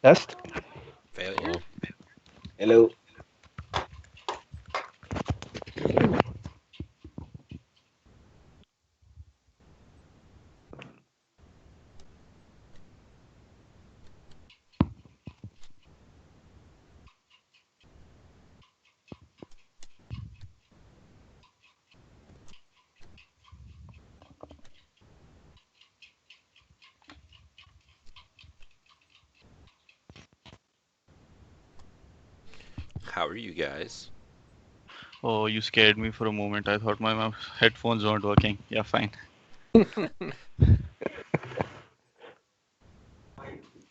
Test. Failure. Hello. How are you guys? Oh, you scared me for a moment. I thought my headphones weren't working. Yeah, fine. Alright,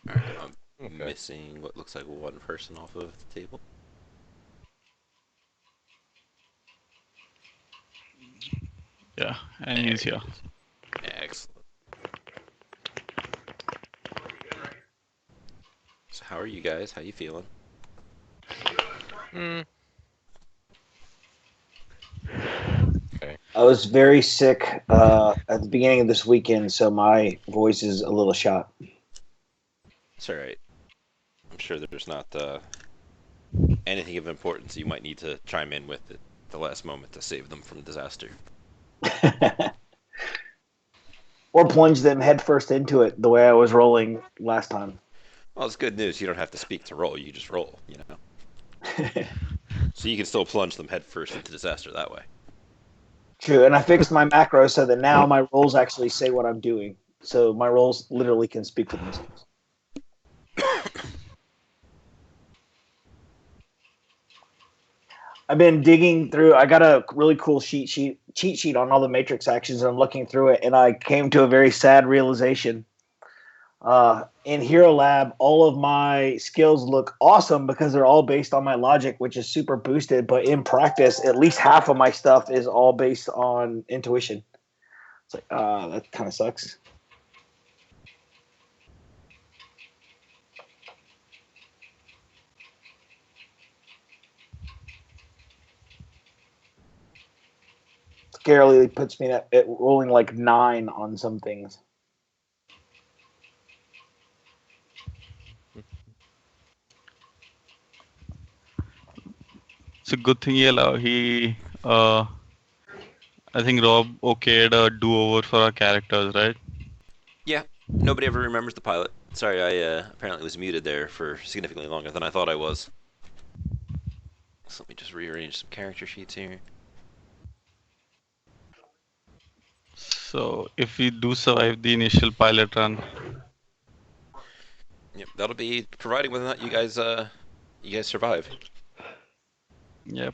I'm Okay. missing what looks like one person off of the table. Yeah, and There he's he here. is. Excellent. So how are you guys? How you feeling? Mm. Okay. I was very sick at the beginning of this weekend, so my voice is a little shot. It's alright. I'm sure there's not anything of importance you might need to chime in with at the last moment to save them from disaster. Or plunge them headfirst into it the way I was rolling last time. Well, it's good news. You don't have to speak to roll. You just roll, you know? So you can still plunge them headfirst into disaster that way. True, and I fixed my macro so that now my rolls actually say what I'm doing. So my rolls literally can speak for themselves. I've been digging through. I got a really cool cheat sheet on all the matrix actions, and I'm looking through it, and I came to a very sad realization. In Hero Lab, all of my skills look awesome because they're all based on my logic, which is super boosted. But in practice, at least half of my stuff is all based on intuition. It's like, that kind of sucks. Scarily puts me at rolling like 9 on some things. It's a good thing uh, I think Rob okayed a do-over for our characters, right? Yeah, nobody ever remembers the pilot. Sorry, I apparently was muted there for significantly longer than I thought I was. So let me just rearrange some character sheets here. So if we do survive the initial pilot run, Yep, that'll be providing whether or not you guys survive. yep.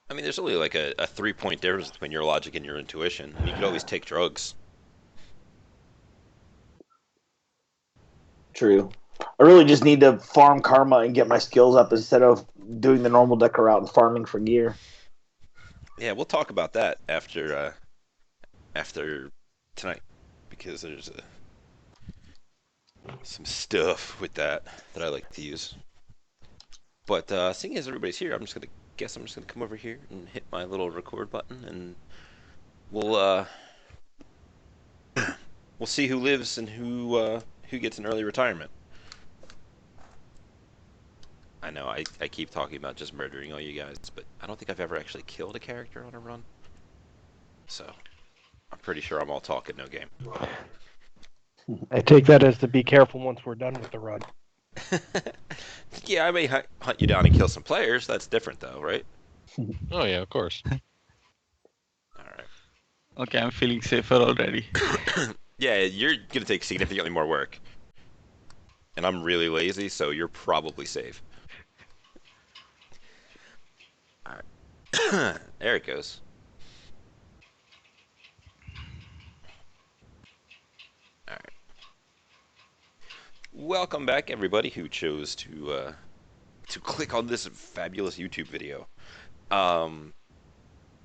I mean, there's only like a 3 point difference between your logic and your intuition. And you could always take drugs. True. I really just need to farm karma and get my skills up instead of doing the normal decker route and farming for gear. Yeah, we'll talk about that after tonight because there's some stuff with that I like to use. But seeing as everybody's here, I'm just gonna come over here and hit my little record button, and we'll we'll see who lives and who gets an early retirement. I know I keep talking about just murdering all you guys, but I don't think I've ever actually killed a character on a run. So I'm pretty sure I'm all talk and no game. I take that as to be careful once we're done with the run. Yeah, I may hunt you down and kill some players. That's different though, right? Oh yeah, of course. All right. Okay, I'm feeling safer already. Yeah, you're gonna take significantly more work, and I'm really lazy, so you're probably safe. All right. There it goes. All right. Welcome back, everybody who chose to click on this fabulous YouTube video.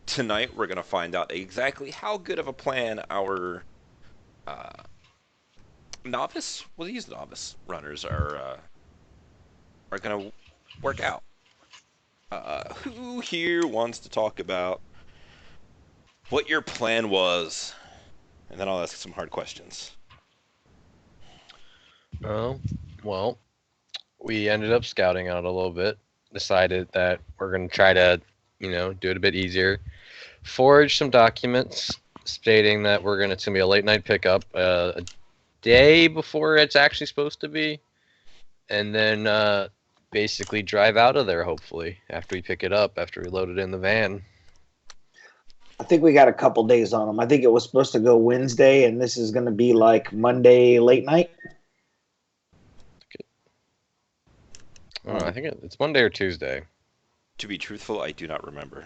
Tonight we're gonna find out exactly how good of a plan our uh, novice, we'll use novice runners are gonna work out. Who here wants to talk about what your plan was and then I'll ask some hard questions. Oh, well, we ended up scouting out a little bit. Decided that we're going to try to, do it a bit easier. Forge some documents stating that we're going to be a late night pickup a day before it's actually supposed to be. And then basically drive out of there, hopefully, after we pick it up, after we load it in the van. I think we got a couple days on them. I think it was supposed to go Wednesday, and this is going to be like Monday late night. I think it's Monday or Tuesday. To be truthful, I do not remember.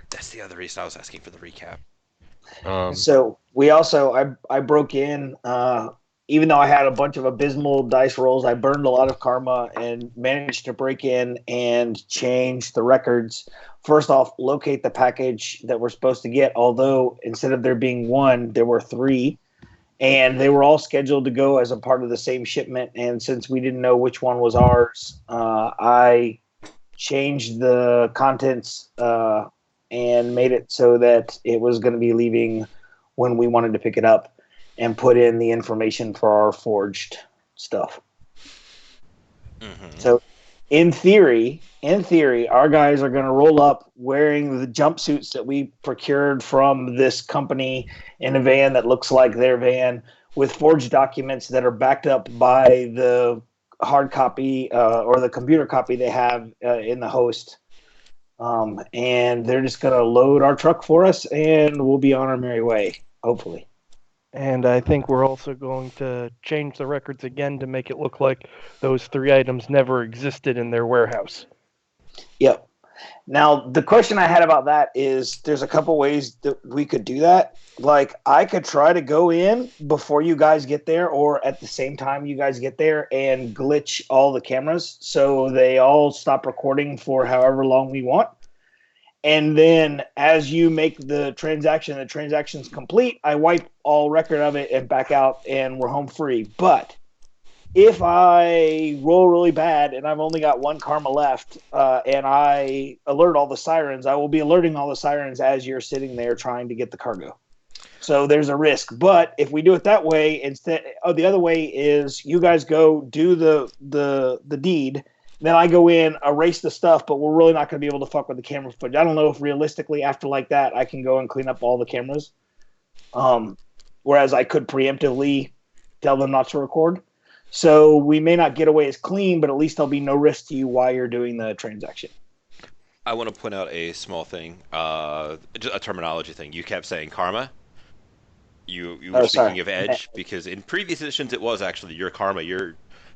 That's the other reason I was asking for the recap. So we also, I broke in, even though I had a bunch of abysmal dice rolls, I burned a lot of karma and managed to break in and change the records. First off, locate the package that we're supposed to get, although instead of there being one, there were 3. And they were all scheduled to go as a part of the same shipment. And since we didn't know which one was ours, I changed the contents and made it so that it was going to be leaving when we wanted to pick it up, and put in the information for our forged stuff. Mm-hmm. So in theory, our guys are going to roll up wearing the jumpsuits that we procured from this company in a van that looks like their van, with forged documents that are backed up by the hard copy or the computer copy they have in the host. And they're just going to load our truck for us, and we'll be on our merry way, hopefully. And I think we're also going to change the records again to make it look like those 3 items never existed in their warehouse. Yep. Now, the question I had about that is there's a couple ways that we could do that. Like, I could try to go in before you guys get there or at the same time you guys get there and glitch all the cameras so they all stop recording for however long we want. And then as you make the transaction's complete, I wipe all record of it and back out, and we're home free. But if I roll really bad and I've only got 1 karma left and I alert all the sirens, I will be alerting all the sirens as you're sitting there trying to get the cargo. So there's a risk. But if we do it that way, the other way is you guys go do the deed. Then I go in, erase the stuff, but we're really not going to be able to fuck with the camera footage. I don't know if realistically after like that I can go and clean up all the cameras. Whereas I could preemptively tell them not to record. So we may not get away as clean, but at least there'll be no risk to you while you're doing the transaction. I want to point out a small thing, just a terminology thing. You kept saying karma. You were speaking of edge, because in previous editions it was actually your karma, your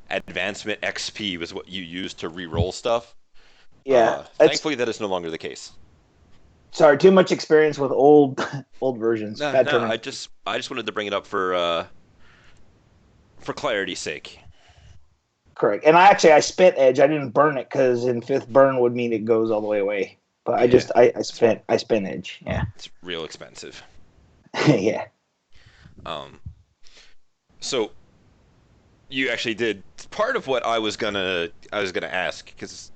advancement XP was what you used to re-roll stuff. Yeah. Thankfully, that is no longer the case. Sorry, too much experience with old versions. No, I just wanted to bring it up for clarity's sake. Correct. And I spent edge. I didn't burn it because in 5th burn would mean it goes all the way away. But yeah. I spent edge. Yeah. It's real expensive. Yeah. So you actually did part of what I was gonna ask, because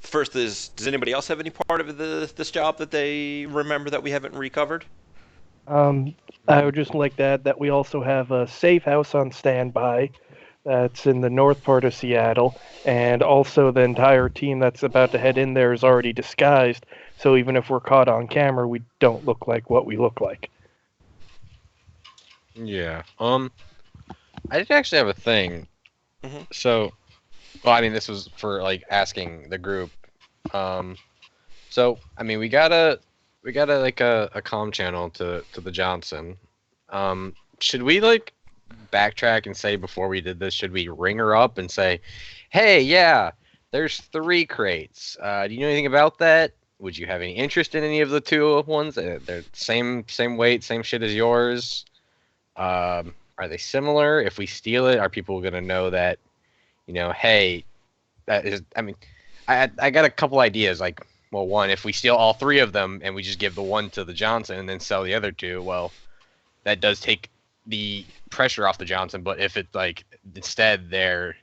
first is, does anybody else have any part of this job that they remember that we haven't recovered? I would just like to add that we also have a safe house on standby that's in the north part of Seattle, and also the entire team that's about to head in there is already disguised, so even if we're caught on camera, we don't look like what we look like. Yeah. I did actually have a thing. Mm-hmm. So, well, I mean, this was for like asking the group. So, I mean, we got a like a comm channel to the Johnson. Should we like backtrack and say before we did this, should we ring her up and say, hey, yeah, there's 3 crates. Do you know anything about that? Would you have any interest in any of the 2 ones? They're same weight, same shit as yours. Are they similar? If we steal it, are people going to know that, hey, that is, I mean, I got a couple ideas. Like, well, one, if we steal all 3 of them and we just give the one to the Johnson and then sell the other 2, well, that does take the pressure off the Johnson. But if it's like, instead they're,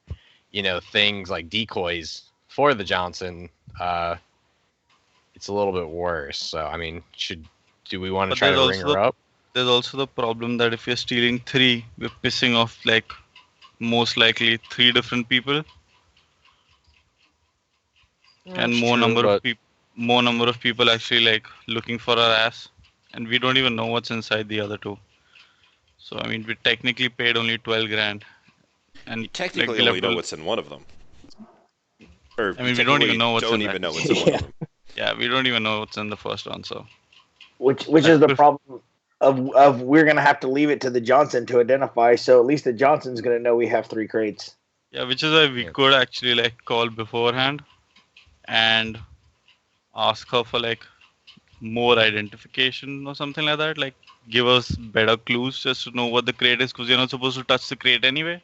things like decoys for the Johnson, it's a little bit worse. So, I mean, do we want to try to ring her up? there's also the problem that if you're stealing 3, we're pissing off like most likely 3 different people, and It's true, but more number of people actually like looking for our ass, and we don't even know what's inside the other 2. So I mean, we technically paid only 12 grand, and You like technically we'll only have know to. what's in one of them. Or I you mean, we don't even technically know what's don't in that. even know what's in one Yeah. of them. Yeah, we don't even know what's in the first one. So Which I is the pref- problem of we're gonna have to leave it to the Johnson to identify. So at least the Johnson's gonna know we have 3 crates. yeah, which is why we Yeah. could actually like call beforehand and ask her for like more identification or something like that. Like give us better clues just to know what the crate is, because you're not supposed to touch the crate anyway.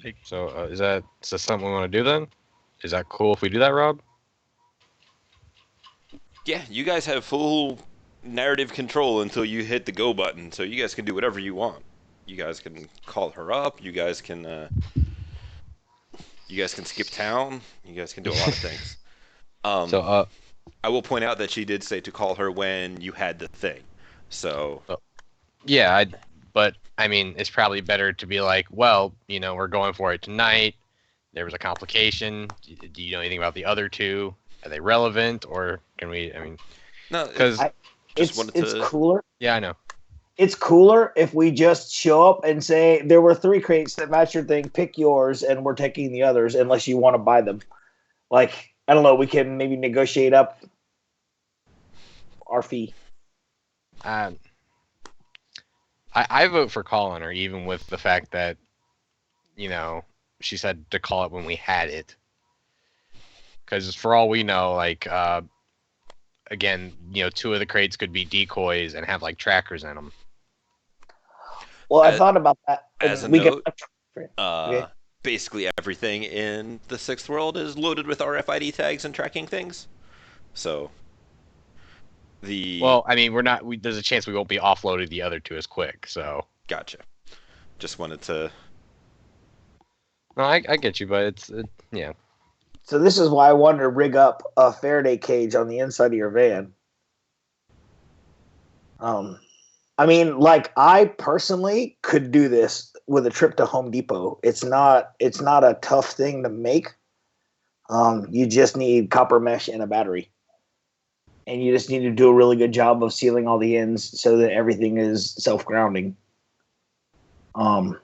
Like so is that something we want to do then? Is that cool if we do that, Rob? Yeah, you guys have full narrative control until you hit the go button, so you guys can do whatever you want. You guys can call her up. You guys can skip town. You guys can do a lot of things. So I will point out that she did say to call her when you had the thing. So yeah, but I mean, it's probably better to be like, well, we're going for it tonight. There was a complication. Do you know anything about the other 2? Are they relevant, or can we? I mean, no, because It's cooler. yeah, I know. It's cooler if we just show up and say there were 3 crates that match your thing. Pick yours, and we're taking the others unless you want to buy them. Like I don't know, we can maybe negotiate up our fee. I vote for calling her, even with the fact that she said to call it when we had it. Because for all we know, like again, 2 of the crates could be decoys and have like trackers in them. Well, I thought about that. As a we note, okay. basically everything in the 6th world is loaded with RFID tags and tracking things. So Well, I mean, there's a chance we won't be offloaded the other 2 as quick. So gotcha. Just wanted to. no, I get you, but yeah. So this is why I wanted to rig up a Faraday cage on the inside of your van. I mean, like I personally could do this with a trip to Home Depot. It's not a tough thing to make. You just need copper mesh and a battery. And you just need to do a really good job of sealing all the ends so that everything is self-grounding. But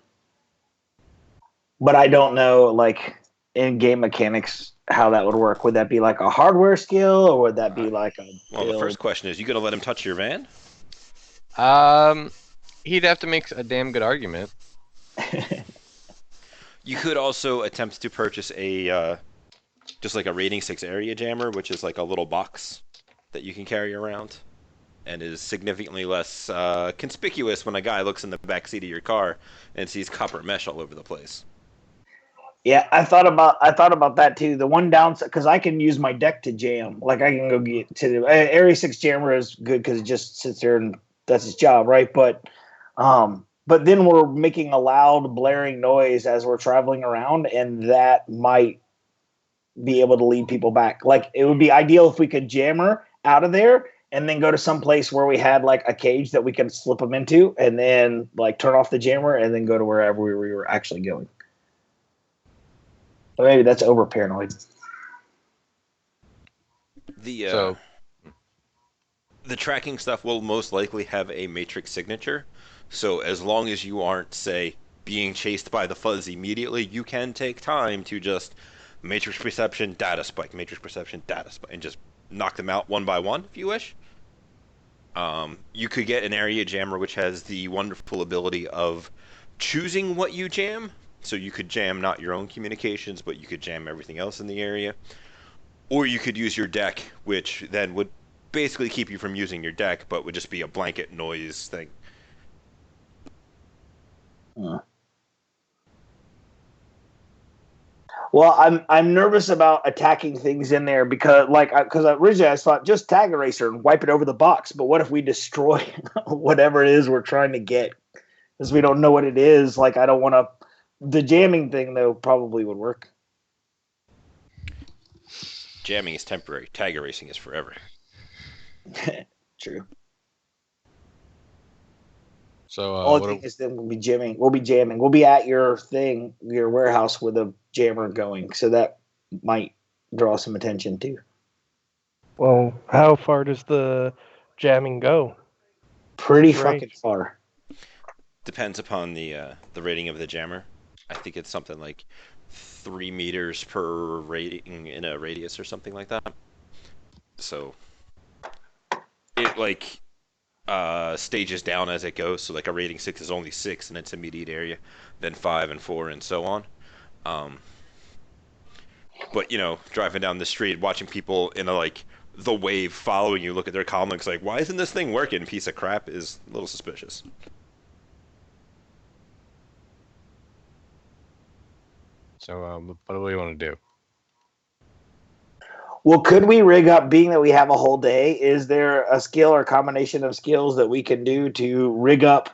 I don't know, like, in-game mechanics, how that would work. Would that be like a hardware skill, or would that be like a Well, the first question is, you gonna let him touch your van? He'd have to make a damn good argument. You could also attempt to purchase a just like a rating 6 area jammer, which is like a little box that you can carry around, and is significantly less conspicuous when a guy looks in the back seat of your car and sees copper mesh all over the place. Yeah, I thought about that too. The one downside, because I can use my deck to jam. Like I can go get to the Area 6 jammer is good because it just sits there and that's its job, right? But then we're making a loud blaring noise as we're traveling around, and that might be able to lead people back. Like it would be ideal if we could jammer out of there and then go to some place where we had like a cage that we could slip them into, and then like turn off the jammer and then go to wherever we were actually going. Or maybe that's over paranoid. The tracking stuff will most likely have a matrix signature, so as long as you aren't, say, being chased by the fuzz immediately, you can take time to just matrix perception, data spike, and just knock them out one by one if you wish. You could get an area jammer which has the wonderful ability of choosing what you jam. So you could jam not your own communications, but you could jam everything else in the area. Or you could use your deck, which then would basically keep you from using your deck, but would just be a blanket noise thing. Well, I'm nervous about attacking things in there because originally I thought just tag eraser and wipe it over the box. But what if we destroy whatever it is we're trying to get because we don't know what it is? Like I don't want to. The jamming thing though probably would work. Jamming is temporary. Tag erasing is forever. True. So Only thing is, then we'll be jamming. We'll be at your warehouse with a jammer going, so that might draw some attention too. Well, how far does the jamming go? Pretty Great. fucking far. Depends upon the rating of the jammer. I think it's something like 3 meters per rating in a radius or something like that. So it like stages down as it goes. So like a rating 6 is only 6 in its immediate area, then 5 and 4 and so on. But you know, driving down the street, watching people in a like the wave following you, look at their comments like, "Why isn't this thing working?" Piece of crap is a little suspicious. So what do we want to do? Well, could we rig up, being that we have a whole day, is there a skill or combination of skills that we can do to rig up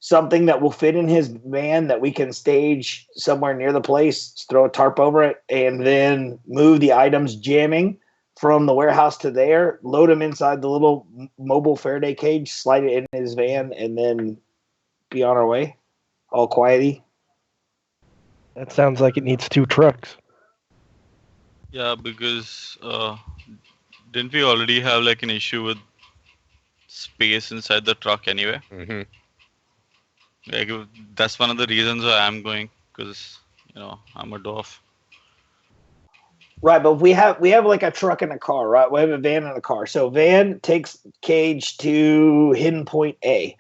something that will fit in his van that we can stage somewhere near the place, throw a tarp over it, and then move the items jamming from the warehouse to there, load them inside the little mobile Faraday cage, slide it in his van, and then be on our way, all quiety? That sounds like it needs 2 trucks. Yeah, because didn't we already have like an issue with space inside the truck anyway? Mm-hmm. Like that's one of the reasons why I'm going, because I'm a dwarf. Right, but we have like a truck and a car, right? We have a van and a car. So van takes cage to hidden point A.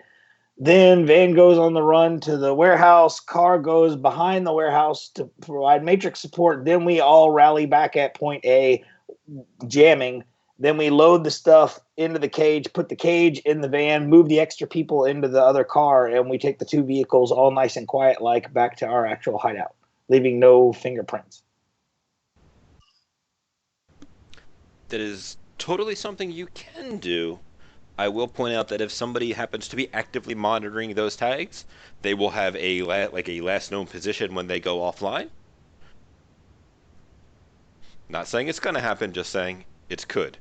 Then van goes on the run to the warehouse. Car goes behind the warehouse to provide matrix support. Then we all rally back at point A, jamming. Then we load the stuff into the cage, put the cage in the van, move the extra people into the other car, and we take the 2 vehicles all nice and quiet like back to our actual hideout, leaving no fingerprints. That is totally something you can do. I will point out that if somebody happens to be actively monitoring those tags, they will have a last known position when they go offline. Not saying it's going to happen, just saying it could.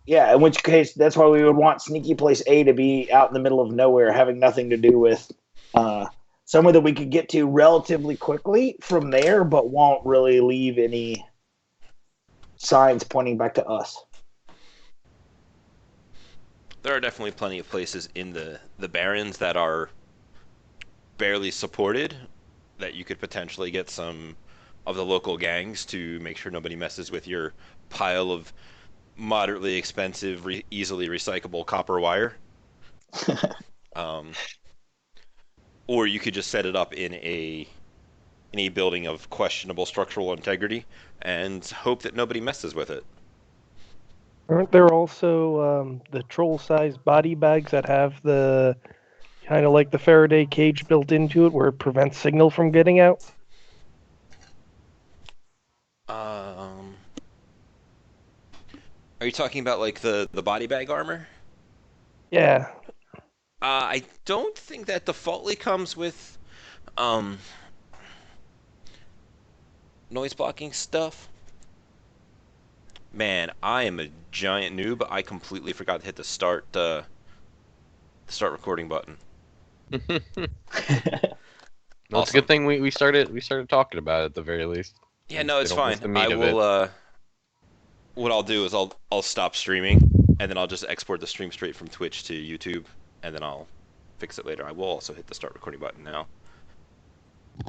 Yeah, in which case, that's why we would want sneaky place A to be out in the middle of nowhere, having nothing to do with somewhere that we could get to relatively quickly from there, but won't really leave any signs pointing back to us. There are definitely plenty of places in the Barrens that are barely supported that you could potentially get some of the local gangs to make sure nobody messes with your pile of moderately expensive, easily recyclable copper wire. Or you could just set it up in a building of questionable structural integrity and hope that nobody messes with it. Aren't there also the troll-sized body bags that have the kind of like the Faraday cage built into it where it prevents signal from getting out? Are you talking about like the body bag armor? Yeah. I don't think that defaultly comes with noise blocking stuff. Man, I am a giant noob. I completely forgot to hit the start recording button. Well, it's a good thing we started talking about it at the very least. Yeah, no, it's They don't fine. miss the meat I of will. it. What I'll do is I'll stop streaming, and then I'll just export the stream straight from Twitch to YouTube, and then I'll fix it later. I will also hit the start recording button now.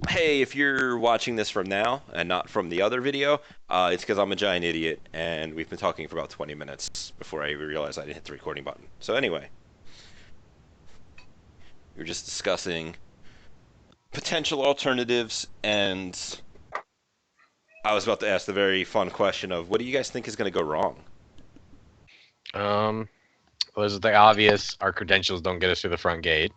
Hey, if you're watching this from now and not from the other video, it's because I'm a giant idiot, and we've been talking for about 20 minutes before I even realized I didn't hit the recording button. So anyway, we were just discussing potential alternatives, and I was about to ask the very fun question of, what do you guys think is going to go wrong? Well, is the obvious? Our credentials don't get us through the front gate.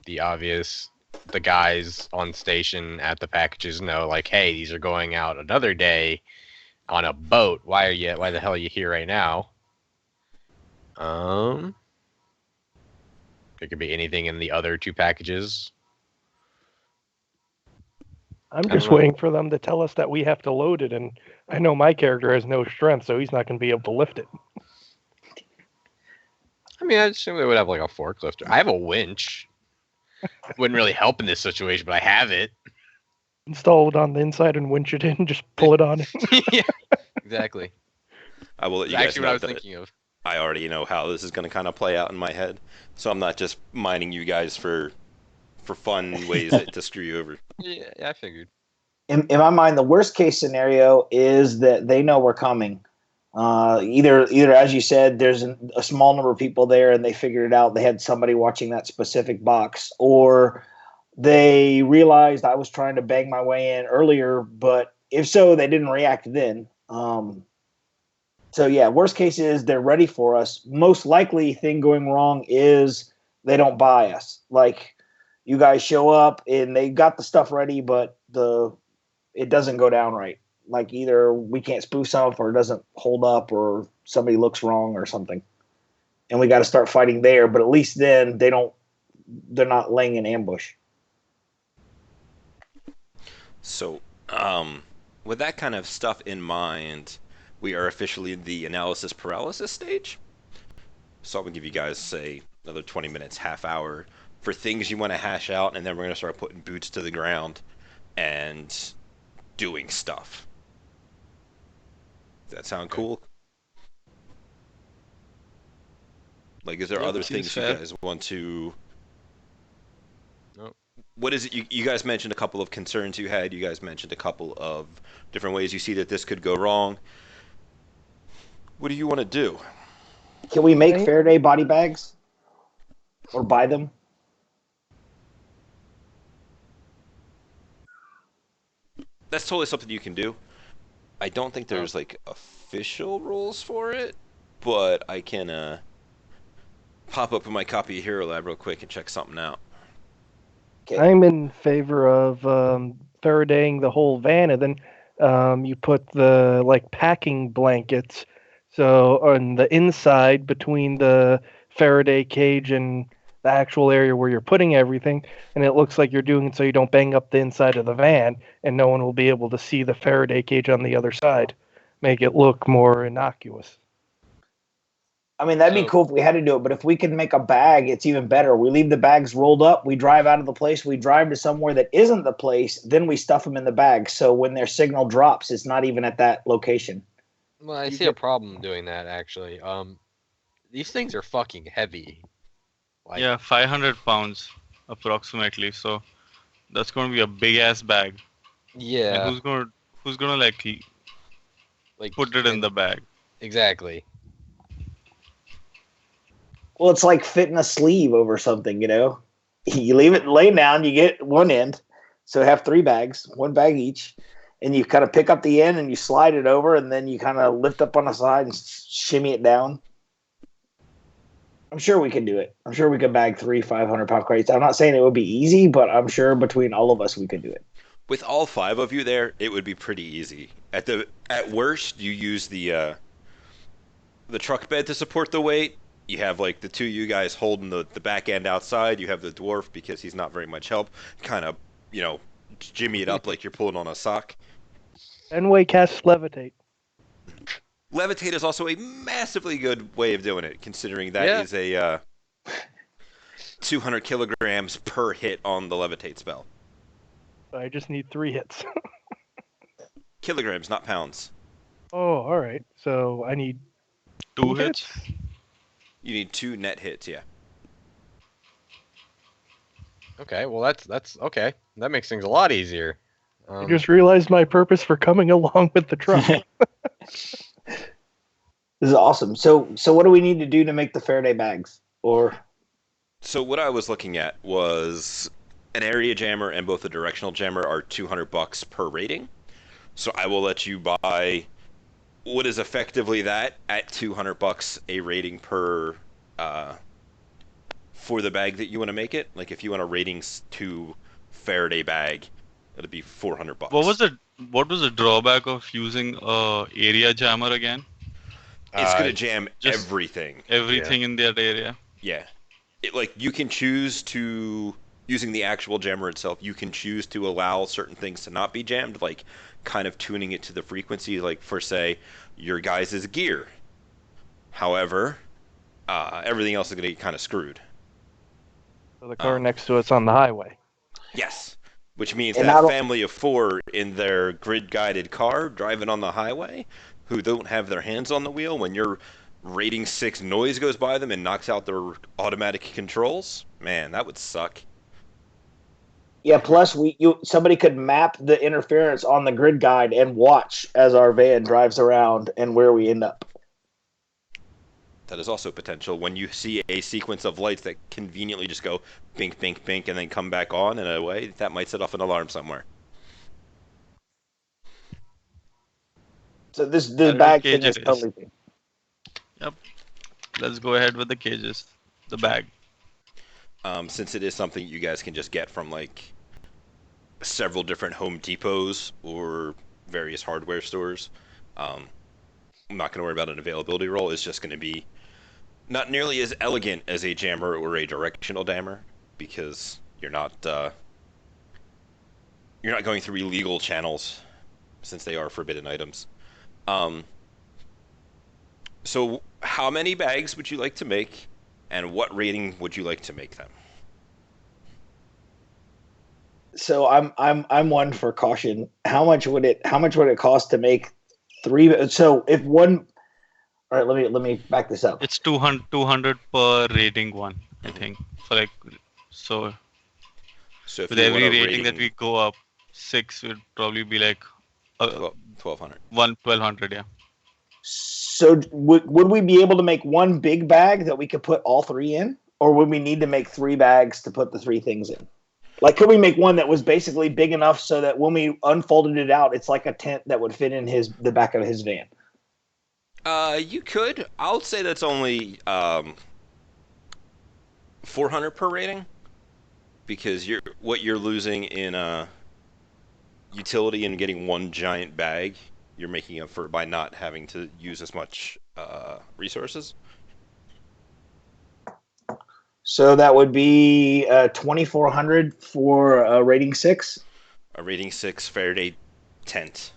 The obvious, the guys on station at the packages know, like, hey, these are going out another day on a boat. Why the hell are you here right now? There could be anything in the other 2 packages. I'm don't just know. waiting for them to tell us that we have to load it, and I know my character has no strength, so he's not going to be able to lift it. I mean, I assume they would have like a forklift. I have a winch. Wouldn't really help in this situation, but I have it. Install it on the inside and winch it in, just pull it on. Yeah, exactly. I will let That's you guys actually what I know was that thinking of. I already know how this is going to kind of play out in my head, so I'm not just mining you guys for fun ways to screw you over. Yeah, I figured. In my mind, the worst case scenario is that they know we're coming. Either as you said, there's a small number of people there, and they figured it out. They had somebody watching that specific box, or they realized I was trying to bang my way in earlier. But if so, they didn't react then. So yeah, worst case is they're ready for us. Most likely thing going wrong is they don't buy us. Like you guys show up and they got the stuff ready, but it doesn't go down right. Like either we can't spoof something or it doesn't hold up or somebody looks wrong or something. And we got to start fighting there, but at least then they're not laying an ambush. So, with that kind of stuff in mind, we are officially in the analysis paralysis stage. So I'm gonna give you guys, say, another 20 minutes, half hour for things you want to hash out, and then we're gonna start putting boots to the ground and doing stuff. Does that sound cool? Like, is there Yeah, other seems things you fair. guys want to? Nope. What is it? You guys mentioned a couple of concerns you had. You guys mentioned a couple of different ways you see that this could go wrong. What do you want to do? Can we make Right. Faraday body bags or buy them? That's totally something you can do. I don't think Oh. there's like official rules for it, but I can pop up in my copy of Hero Lab real quick and check something out. Okay. I'm in favor of Faradaying the whole van, and then you put the packing blankets. So on the inside between the Faraday cage and the actual area where you're putting everything, and it looks like you're doing it so you don't bang up the inside of the van, and no one will be able to see the Faraday cage on the other side. Make it look more innocuous. I mean, that'd be So- cool if we had to do it, but if we can make a bag, it's even better. We leave the bags rolled up, we drive out of the place, we drive to somewhere that isn't the place, then we stuff them in the bag. So when their signal drops, it's not even at that location. Well, I You see a problem doing that actually. These things are fucking heavy. Like, Yeah, 500 pounds approximately. So that's going to be a big ass bag. yeah, And who's gonna like put it in the bag? Exactly. Well, it's like fitting a sleeve over something, you know? You leave it laying down, you get one end. So have 3 bags, 1 bag each. And you kind of pick up the end and you slide it over, and then you kind of lift up on the side and shimmy it down. I'm sure we could do it. I'm sure we could bag 3 500-pound crates. I'm not saying it would be easy, but I'm sure between all of us we could do it. With all 5 of you there, it would be pretty easy. At worst, you use the truck bed to support the weight. You have like the 2 you guys holding the back end outside. You have the dwarf because he's not very much help. Kind of, jimmy it up like you're pulling on a sock. Fenway casts levitate. Levitate is also a massively good way of doing it, considering that is a 200 kilograms per hit on the levitate spell. I just need 3 hits. Kilograms, not pounds. Oh, all right. So I need 2 hits. You need 2 net hits, yeah. Okay, well that's okay. That makes things a lot easier. I just realized my purpose for coming along with the truck. This is awesome. So what do we need to do to make the Faraday bags? Or So what I was looking at was an area jammer and both a directional jammer are $200 per rating. So I will let you buy what is effectively that at $200 a rating per for the bag that you want to make it. Like if you want a ratings 2 Faraday bag, it'll be $400. What was the drawback of using area jammer again? It's gonna jam just everything. Everything in that area. Yeah. You can choose to using the actual jammer itself, you can choose to allow certain things to not be jammed, like kind of tuning it to the frequency, like for, say, your guys' gear. However, everything else is going to get kind of screwed. So the car next to us on the highway. Yes, which means And that not- family of 4 in their grid-guided car driving on the highway who don't have their hands on the wheel when your rating 6 noise goes by them and knocks out their automatic controls, man, that would suck. Yeah, plus somebody could map the interference on the grid guide and watch as our van drives around and where we end up. That is also potential when you see a sequence of lights that conveniently just go bink, bink, bink, and then come back on in a way that might set off an alarm somewhere. So this That'll bag be thing is cages. totally. Yep. Let's go ahead with the cages. The bag. Since it is something you guys can just get from like several different Home Depots or various hardware stores, I'm not going to worry about an availability roll. It's just going to be not nearly as elegant as a jammer or a directional jammer because you're not going through illegal channels since they are forbidden items. So how many bags would you like to make, and what rating would you like to make them? So I'm one for caution. How much would it cost to make 3? So if one, all right, let me back this up. It's 200 per rating one, I think. So So if with you every want a rating that we go up, 6 would probably be like 1200. 1200, yeah. So would we be able to make one big bag that we could put all 3 in, or would we need to make 3 bags to put the 3 things in? Like, could we make one that was basically big enough so that when we unfolded it out, it's like a tent that would fit in the back of his van? You could. I'll say that's only 400 per rating because what you're losing in utility and getting one giant bag, you're making up for by not having to use as much resources. So that would be 2,400 for a rating 6. A rating 6 Faraday tent.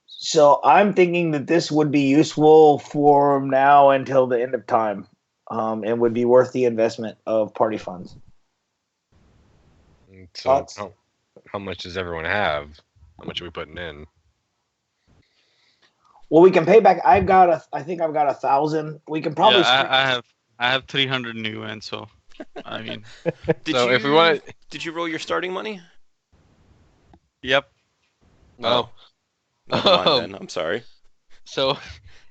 So I'm thinking that this would be useful for now until the end of time, and would be worth the investment of party funds. So how much does everyone have? How much are we putting in? Well, we can pay back. I think I've got 1,000. We can probably. Yeah, I have 300 new, and so I mean, If we want, did you roll your starting money? yep. Oh, never mind then. I'm sorry. So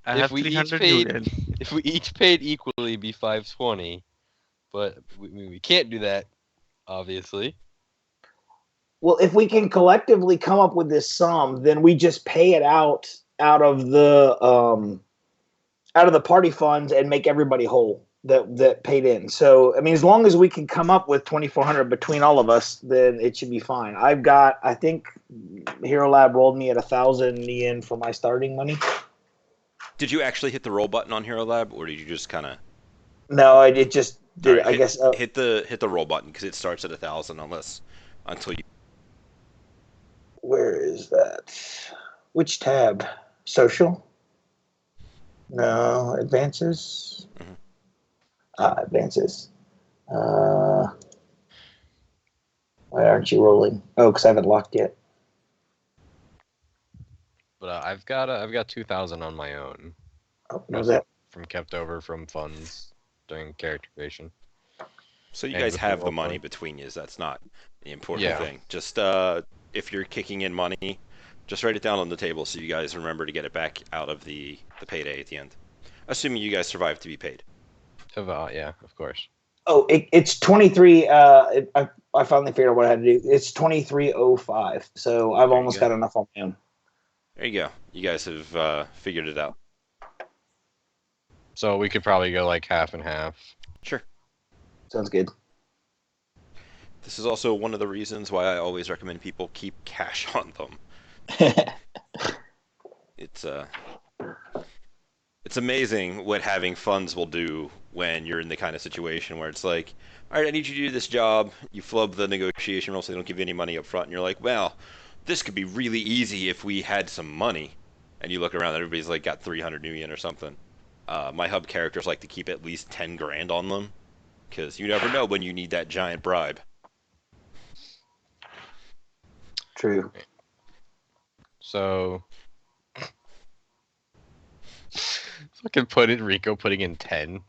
I If have we each 300 paid- new, and if we each paid equally, it'd be 520. But we can't do that, obviously. Well, if we can collectively come up with this sum, then we just pay it out of the party funds and make everybody whole that paid in. So I mean, as long as we can come up with 2,400 between all of us, then it should be fine. I think Hero Lab rolled me at 1,000 yen for my starting money. Did you actually hit the roll button on Hero Lab, or did you just kind of? No, it just did. Right, I guess hit the roll button because it starts at 1,000 until you. where is that? Which tab? Social? No, advances. Mhm. Advances. Why aren't you rolling? Oh, because I haven't locked yet. But I've got 2,000 on my own Oh, what was that? from kept over from funds during character creation. So you And guys with have the the roll money point. between you. That's not the important Yeah. thing. Just if you're kicking in money, just write it down on the table so you guys remember to get it back out of the payday at the end. Assuming you guys survive to be paid. Yeah, of course. Oh, it's 23. I finally figured out what I had to do. It's 2305. So I've There you almost go. got enough on my own. There you go. You guys have figured it out. So we could probably go like half and half. Sure. Sounds good. This is also one of the reasons why I always recommend people keep cash on them. It's It's amazing what having funds will do when you're in the kind of situation where it's like, all right, I need you to do this job. You flub the negotiation rule, so they don't give you any money up front, and you're like, well, this could be really easy if we had some money. And you look around, everybody's like got 300 new yen or something. My hub characters like to keep at least 10 grand on them, because you never know when you need that giant bribe. True. So fucking Rico putting in 10.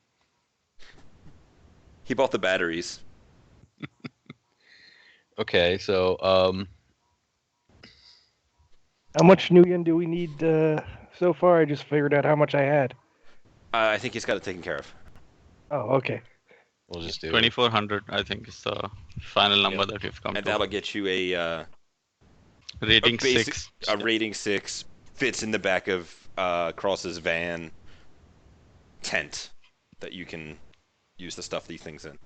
He bought the batteries. Okay, so How much new yen do we need so far? I just figured out how much I had. I think he's got it taken care of. Oh, okay. we'll just do 2400, I think, is the final number that we've come And to. that'll get you Rating a basic, 6. a rating 6, fits in the back of Cross's van tent that you can use to stuff these things in.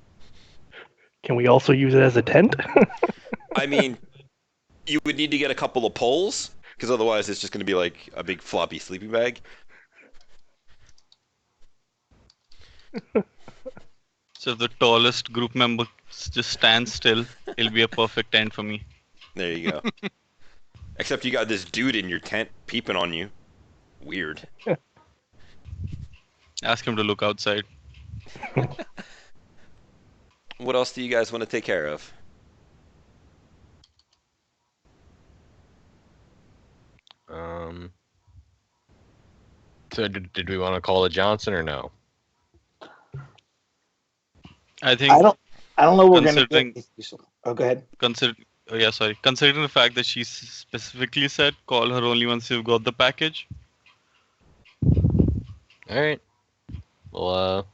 Can we also use it as a tent? I mean, you would need to get a couple of poles, because otherwise it's just going to be like a big floppy sleeping bag. So if the tallest group member just stands still, it'll be a perfect tent for me. There you go. Except you got this dude in your tent peeping on you. Weird. Ask him to look outside. What else do you guys want to take care of? So did we want to call it Johnson or no? I think I don't know. We're gonna. Considering- Oh, go ahead. considering the fact that she specifically said call her only once you've got the package. All right. Well,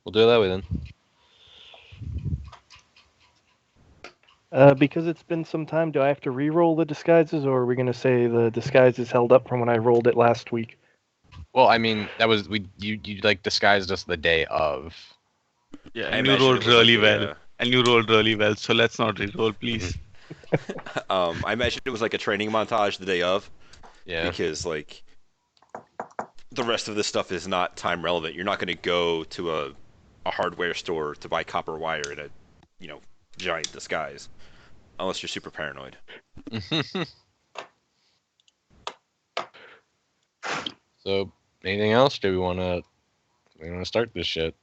we'll do it that way then. Because it's been some time, do I have to re-roll the disguises, or are we going to say the disguises held up from when I rolled it last week? Well, I mean, that was you like disguised us the day of. Yeah, I and you imagine rolled it was really like well. And you rolled really well, so let's not re-roll, please. I imagine it was like a training montage the day of. Yeah. Because, like, the rest of this stuff is not time relevant. You're not going to go to a hardware store to buy copper wire in a, giant disguise. Unless you're super paranoid. So, anything else? Do we want to start this shit?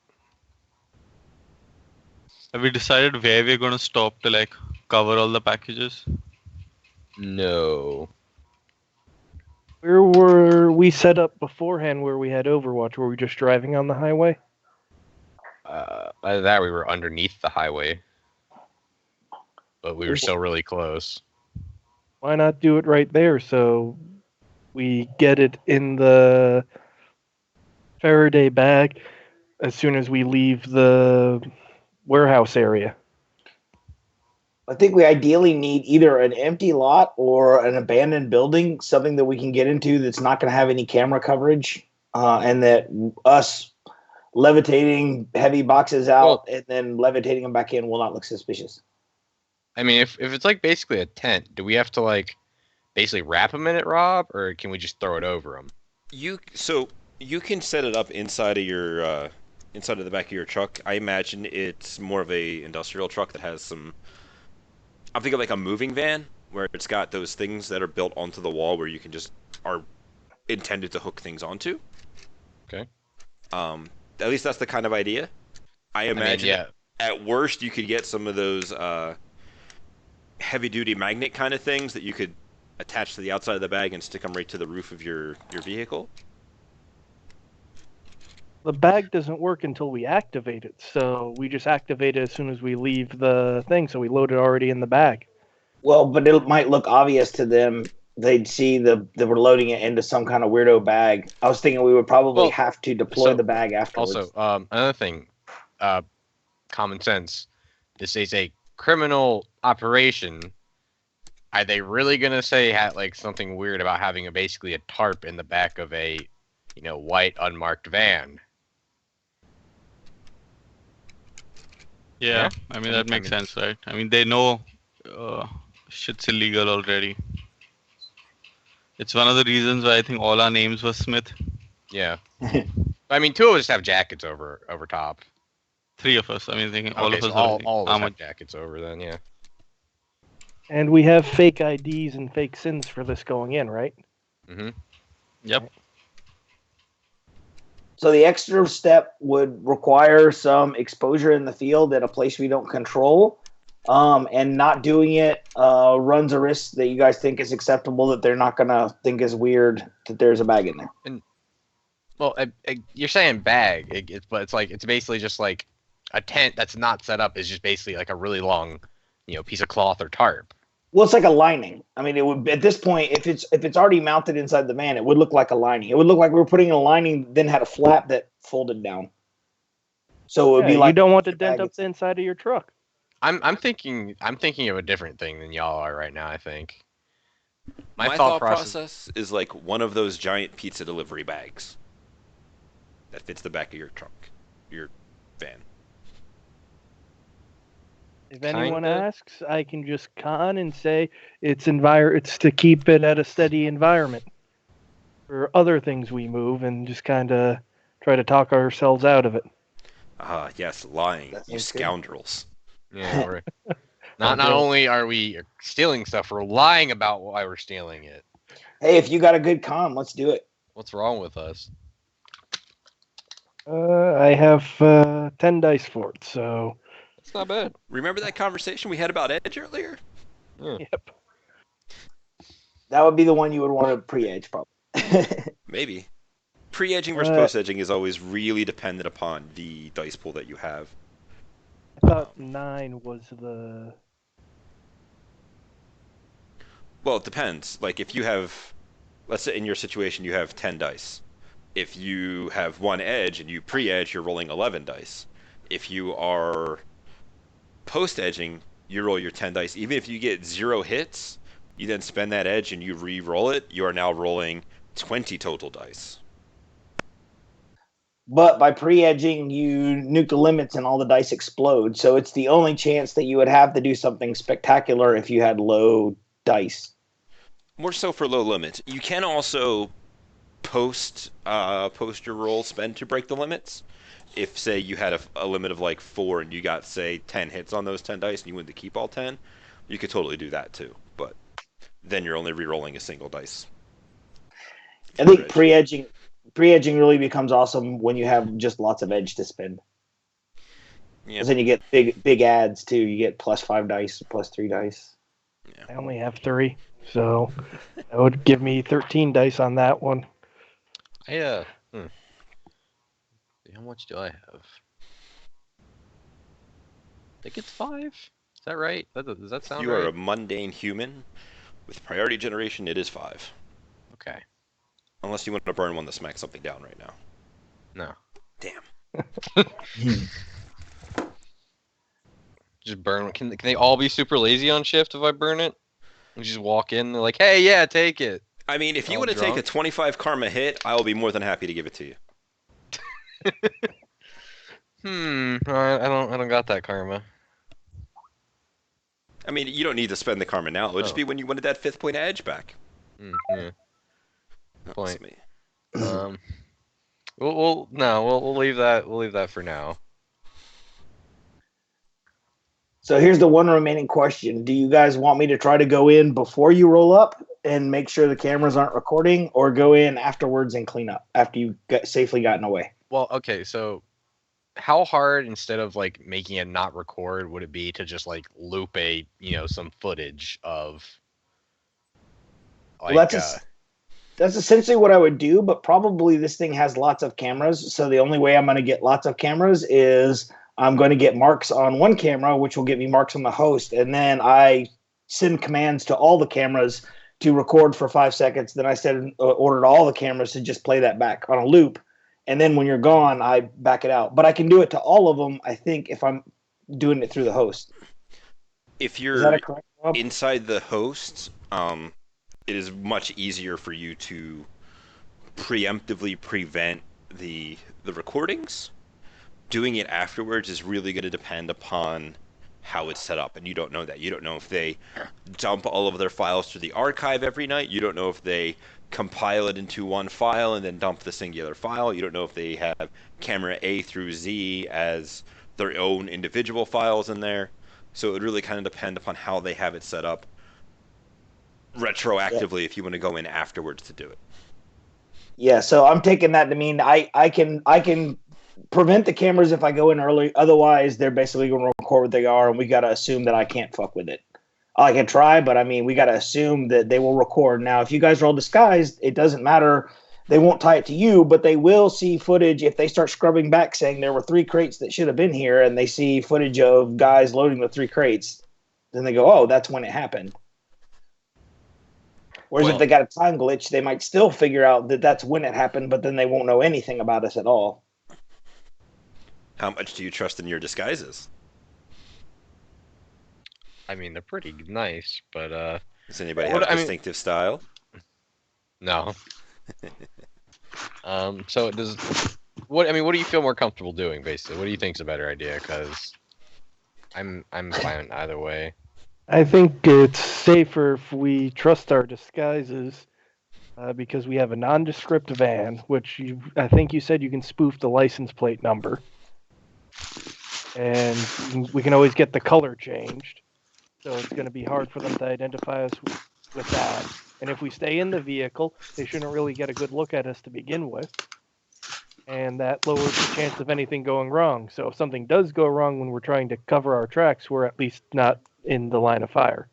Have we decided where we're going to stop to, like, cover all the packages? No. Where were we set up beforehand where we had Overwatch? Were we just driving on the highway? Either that, we were underneath the highway, but we were still really close. Why not do it right there so we get it in the Faraday bag as soon as we leave the warehouse area? I think we ideally need either an empty lot or an abandoned building, something that we can get into that's not going to have any camera coverage, and that us levitating heavy boxes out and then levitating them back in will not look suspicious. I mean, if it's like basically a tent, do we have to like basically wrap them in it, Rob, or can we just throw it over them? So you can set it up inside of your inside of the back of your truck. I imagine it's more of a industrial truck that has some. I'm thinking like a moving van where it's got those things that are built onto the wall where you can just are intended to hook things onto. Okay. At least that's the kind of idea. I imagine at worst you could get some of those heavy duty magnet kind of things that you could attach to the outside of the bag and stick them right to the roof of your vehicle. The bag doesn't work until we activate it, so we just activate it as soon as we leave the thing, so we load it already in the bag. Well, but it might look obvious to them. They'd see that we're loading it into some kind of weirdo bag. I was thinking we would probably have to deploy the bag afterwards. Also, another thing, common sense. This is a criminal operation. Are they really gonna say like something weird about having basically a tarp in the back of a, white unmarked van? Yeah, I mean, that makes sense, right? I mean, they know shit's illegal already. It's one of the reasons why I think all our names were Smith. Yeah. I mean, two of us have jackets over top. 3 of us. I mean, thinking all Okay, of so us are all of us armored. have jackets over then, yeah. And we have fake IDs and fake SINs for this going in, right? Mm-hmm. Yep. So the extra step would require some exposure in the field at a place we don't control. And not doing it runs a risk that you guys think is acceptable that they're not going to think is weird that there's a bag in there. Well, you're saying bag, but it's like it's basically just like a tent that's not set up is just basically like a really long, piece of cloth or tarp. Well, it's like a lining. I mean, it would at this point, if it's already mounted inside the van, it would look like a lining. It would look like we were putting in a lining, then had a flap that folded down. So it would be like you don't want to your dent bag up the inside of your truck. I'm thinking of a different thing than y'all are right now. I think My thought process is like one of those giant pizza delivery bags that fits the back of your trunk, your van. If anyone Kinda. asks, I can just con and say it's to keep it at a steady environment for other things we move, and just kind of try to talk ourselves out of it. Ah, yes, lying, That you sounds good. scoundrels. Yeah, we're not only are we stealing stuff, we're lying about why we're stealing it. Hey, if you got a good con, let's do it. What's wrong with us? I have 10 dice for it, so That's not bad. Remember that conversation we had about Edge earlier? yep. That would be the one you would want to pre-edge, probably. Maybe. Pre-edging versus post-edging is always really dependent upon the dice pool that you have. I thought 9 was the. Well, it depends. Like, if you have, let's say in your situation, you have 10 dice. If you have one edge and you pre-edge, you're rolling 11 dice. If you are post-edging, you roll your 10 dice. Even if you get 0 hits, you then spend that edge and you re-roll it, you are now rolling 20 total dice. But by pre-edging, you nuke the limits and all the dice explode. So it's the only chance that you would have to do something spectacular if you had low dice. More so for low limits. You can also post your roll spend to break the limits. If, say, you had a limit of like 4 and you got, say, 10 hits on those 10 dice and you wanted to keep all 10, you could totally do that too. But then you're only re-rolling a single dice. I think pre-edging really becomes awesome when you have just lots of edge to spend. Yeah. Because then you get big adds too. You get +5 dice, +3 dice. Yeah. I only have 3, so that would give me 13 dice on that one. How much do I have? I think it's 5. Is that right? Does that sound You right? are a mundane human. With priority generation, it is 5. Okay. Unless you want to burn one to smack something down right now. No. Damn. Just burn. Can they all be super lazy on shift if I burn it? We just walk in, they're like, "Hey, yeah, take it." I mean, if you All want to take a drunk? 25 karma hit, I will be more than happy to give it to you. I don't got that karma. I mean, you don't need to spend the karma now. It'll just be when you wanted that 5th point of edge back. Yeah. Point. Me. We'll leave that. We'll leave that for now. So here's the one remaining question. Do you guys want me to try to go in before you roll up and make sure the cameras aren't recording, or go in afterwards and clean up after you get safely gotten away? Well, okay, so how hard, instead of like making it not record, would it be to just like loop some footage of like Well, that's essentially what I would do, but probably this thing has lots of cameras. So the only way I'm going to get lots of cameras is I'm going to get marks on one camera, which will get me marks on the host. And then I send commands to all the cameras to record for 5 seconds. Then I ordered all the cameras to just play that back on a loop. And then when you're gone, I back it out. But I can do it to all of them, I think, if I'm doing it through the host. If Is you're that correct, Rob? inside the host, it is much easier for you to preemptively prevent the recordings. Doing it afterwards is really going to depend upon how it's set up, and you don't know that. You don't know if they dump all of their files to the archive every night. You don't know if they compile it into one file and then dump the singular file. You don't know if they have camera A through Z as their own individual files in there. So it would really kind of depend upon how they have it set up retroactively if you want to go in afterwards to do it. Yeah, so I'm taking that to mean I can prevent the cameras if I go in early. Otherwise, they're basically going to record what they are, and we got to assume that I can't fuck with it. I can try, but I mean, we got to assume that they will record. Now, if you guys are all disguised, it doesn't matter. They won't tie it to you, but they will see footage if they start scrubbing back saying there were 3 crates that should have been here, and they see footage of guys loading the 3 crates. Then they go, oh, that's when it happened. Whereas if they got a time glitch, they might still figure out that that's when it happened, but then they won't know anything about us at all. How much do you trust in your disguises? I mean, they're pretty nice, but Does anybody have a distinctive style? No. So does what do you feel more comfortable doing? Basically, what do you think's a better idea? Because I'm fine either way. I think it's safer if we trust our disguises because we have a nondescript van, which I think you said you can spoof the license plate number. And we can always get the color changed. So it's going to be hard for them to identify us with that. And if we stay in the vehicle, they shouldn't really get a good look at us to begin with. And that lowers the chance of anything going wrong. So if something does go wrong when we're trying to cover our tracks, we're at least not in the line of fire.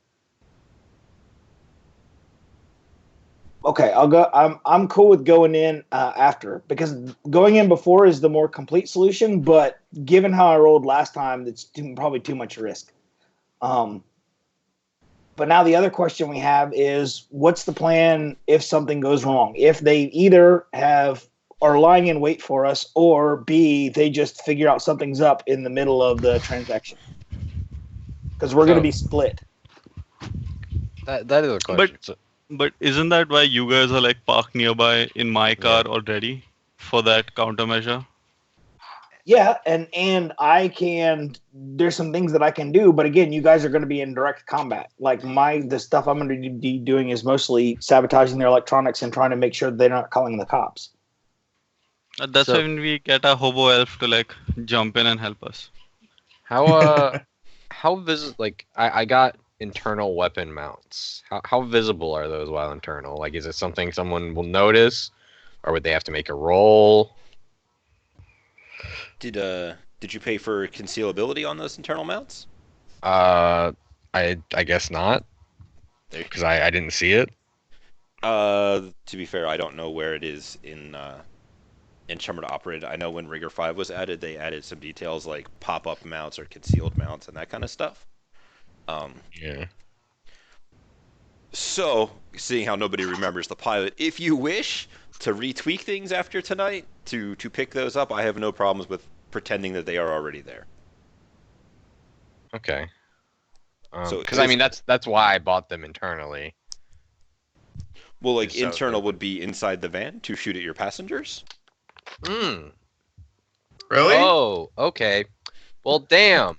Okay, I'll go. I'm cool with going in after, because going in before is the more complete solution. But given how I rolled last time, it's probably too much risk. But now the other question we have is, what's the plan if something goes wrong? If they either are lying in wait for us, or B, they just figure out something's up in the middle of the transaction. Because we're going to be split. That is a question. But isn't that why you guys are like parked nearby in my car already for that countermeasure? Yeah, and I can. There's some things that I can do, but again, you guys are going to be in direct combat. Like the stuff I'm going to be doing is mostly sabotaging their electronics and trying to make sure they're not calling the cops. That's when we get a hobo elf to like jump in and help us. How visible? Like I got internal weapon mounts. How visible are those while internal? Like, is it something someone will notice, or would they have to make a roll? Did you pay for concealability on those internal mounts? I guess not, because I didn't see it. To be fair, I don't know where it is in Summer to operate. I know when Rigger 5 was added, they added some details like pop-up mounts or concealed mounts and that kind of stuff. Yeah. So, seeing how nobody remembers the pilot, if you wish to retweak things after tonight to pick those up, I have no problems with pretending that they are already there. Okay. Because I mean that's why I bought them internally. Well, like internal would be inside the van to shoot at your passengers. Hmm. Really? Oh, okay. Well, damn.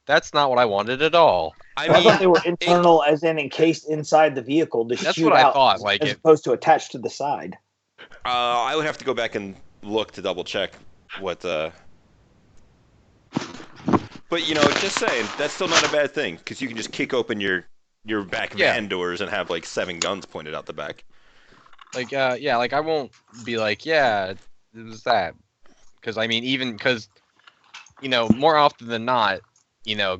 That's not what I wanted at all. I thought they were internal, as in encased inside the vehicle to That's shoot what out, I thought. Like as opposed to attached to the side. I would have to go back and look to double check what. But just saying, that's still not a bad thing because you can just kick open your back van doors and have like 7 guns pointed out the back. Like like I won't be like, yeah, it was that, because I mean, even because more often than not,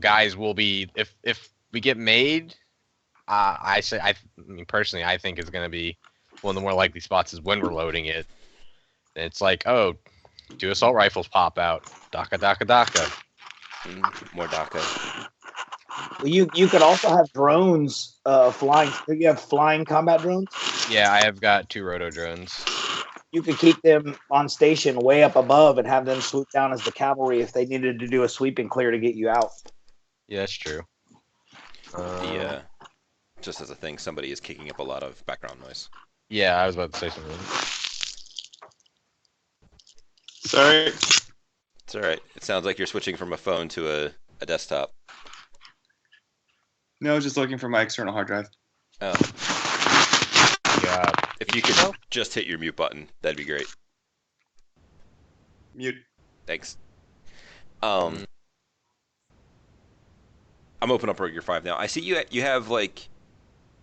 guys will be, if we get made, I mean personally, I think it's gonna be one of the more likely spots is when we're loading it. And it's like, oh, 2 assault rifles pop out, daka daka daka. More daka. Well, you could also have drones flying. You have flying combat drones. Yeah, I have got 2 roto drones. You could keep them on station way up above and have them swoop down as the cavalry if they needed to do a sweep and clear to get you out. Yeah, that's true. Just as a thing, somebody is kicking up a lot of background noise. Yeah, I was about to say something. Sorry. It's all right. It sounds like you're switching from a phone to a desktop. No, just looking for my external hard drive. Oh. Yeah. If you could just hit your mute button, that'd be great. Mute. Thanks. I'm open up Roger 5 now. I see you have like